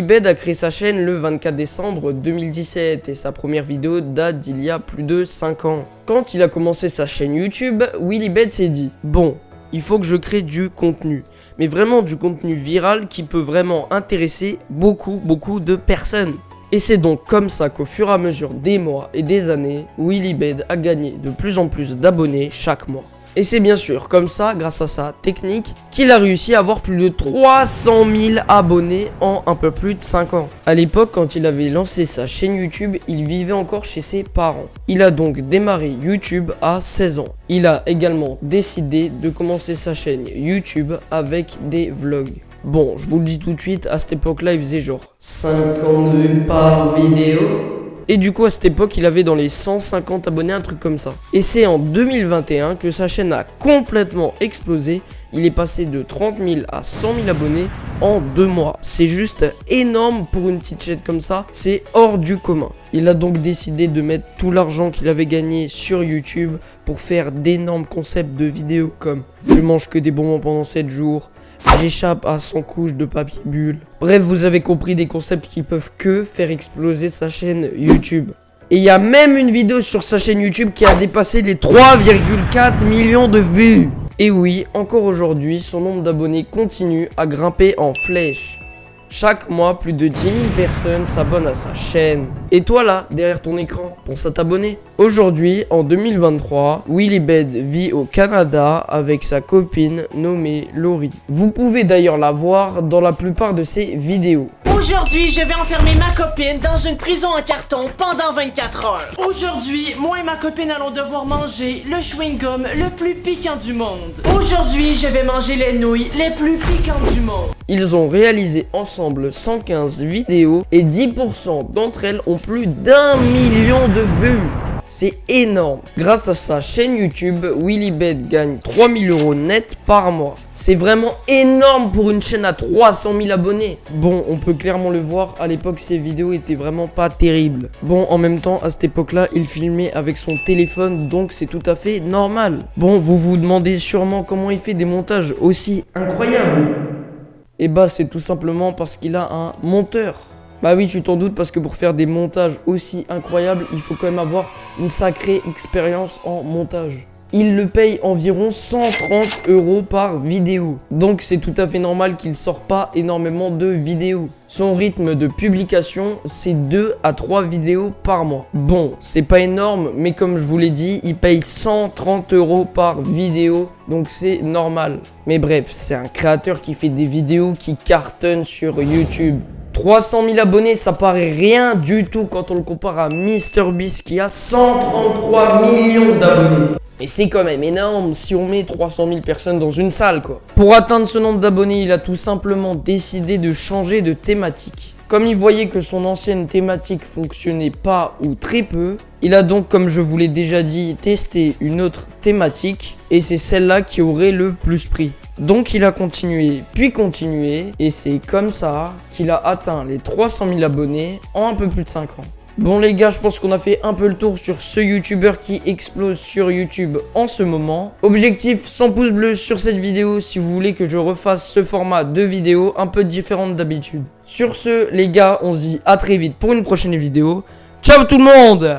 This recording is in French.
Willy a créé sa chaîne le 24 décembre 2017 et sa première vidéo date d'il y a plus de 5 ans. Quand il a commencé sa chaîne YouTube, Willy s'est dit « Bon, il faut que je crée du contenu, mais vraiment du contenu viral qui peut vraiment intéresser beaucoup de personnes. » Et c'est donc comme ça qu'au fur et à mesure des mois et des années, Willy a gagné de plus en plus d'abonnés chaque mois. Et c'est bien sûr comme ça, grâce à sa technique, qu'il a réussi à avoir plus de 300 000 abonnés en un peu plus de 5 ans. À l'époque, quand il avait lancé sa chaîne YouTube, il vivait encore chez ses parents. Il a donc démarré YouTube à 16 ans. Il a également décidé de commencer sa chaîne YouTube avec des vlogs. Bon, je vous le dis tout de suite, à cette époque-là, il faisait genre 50 vues par vidéo. Et du coup, à cette époque, il avait dans les 150 abonnés, un truc comme ça. Et c'est en 2021 que sa chaîne a complètement explosé. Il est passé de 30 000 à 100 000 abonnés en 2 mois. C'est juste énorme pour une petite chaîne comme ça. C'est hors du commun. Il a donc décidé de mettre tout l'argent qu'il avait gagné sur YouTube pour faire d'énormes concepts de vidéos comme « Je mange que des bonbons pendant 7 jours ». J'échappe à 100 couches de papier bulle. Bref, vous avez compris, des concepts qui peuvent que faire exploser sa chaîne YouTube. Et il y a même une vidéo sur sa chaîne YouTube qui a dépassé les 3,4 millions de vues. Et oui, encore aujourd'hui, son nombre d'abonnés continue à grimper en flèche. Chaque mois, plus de 10 000 personnes s'abonnent à sa chaîne. Et toi là, derrière ton écran, pense à t'abonner. Aujourd'hui, en 2023, Willy vit au Canada avec sa copine nommée Laurie. Vous pouvez d'ailleurs la voir dans la plupart de ses vidéos. Aujourd'hui, je vais enfermer ma copine dans une prison en carton pendant 24 heures. Aujourd'hui, moi et ma copine allons devoir manger le chewing-gum le plus piquant du monde. Aujourd'hui, je vais manger les nouilles les plus piquantes du monde. Ils ont réalisé ensemble 115 vidéos et 10% d'entre elles ont plus d'1 million de vues. C'est énorme. Grâce à sa chaîne YouTube, Willy gagne 3 000 € net par mois. C'est vraiment énorme pour une chaîne à 300 000 abonnés. Bon, on peut clairement le voir, à l'époque, ses vidéos étaient vraiment pas terribles. Bon, en même temps, à cette époque-là, il filmait avec son téléphone, donc c'est tout à fait normal. Bon, vous vous demandez sûrement comment il fait des montages aussi incroyables. Et bah, c'est tout simplement parce qu'il a un monteur. Bah oui, tu t'en doutes, parce que pour faire des montages aussi incroyables, il faut quand même avoir une sacrée expérience en montage. Il le paye environ 130 € par vidéo. Donc c'est tout à fait normal qu'il sort pas énormément de vidéos. Son rythme de publication, c'est 2 à 3 vidéos par mois. Bon, c'est pas énorme, mais comme je vous l'ai dit, il paye 130 € par vidéo. Donc c'est normal. Mais bref, c'est un créateur qui fait des vidéos qui cartonnent sur YouTube. 300 000 abonnés, ça paraît rien du tout quand on le compare à MrBeast qui a 133 millions d'abonnés. Mais c'est quand même énorme si on met 300 000 personnes dans une salle, quoi. Pour atteindre ce nombre d'abonnés, il a tout simplement décidé de changer de thématique. Comme il voyait que son ancienne thématique fonctionnait pas ou très peu, il a donc, comme je vous l'ai déjà dit, testé une autre thématique et c'est celle-là qui aurait le plus pris. Donc il a continué, puis continué, et c'est comme ça qu'il a atteint les 300 000 abonnés en un peu plus de 5 ans. Bon les gars, je pense qu'on a fait un peu le tour sur ce youtubeur qui explose sur YouTube en ce moment. Objectif 100 pouces bleus sur cette vidéo si vous voulez que je refasse ce format de vidéo un peu différent d'habitude. Sur ce les gars, on se dit à très vite pour une prochaine vidéo. Ciao tout le monde!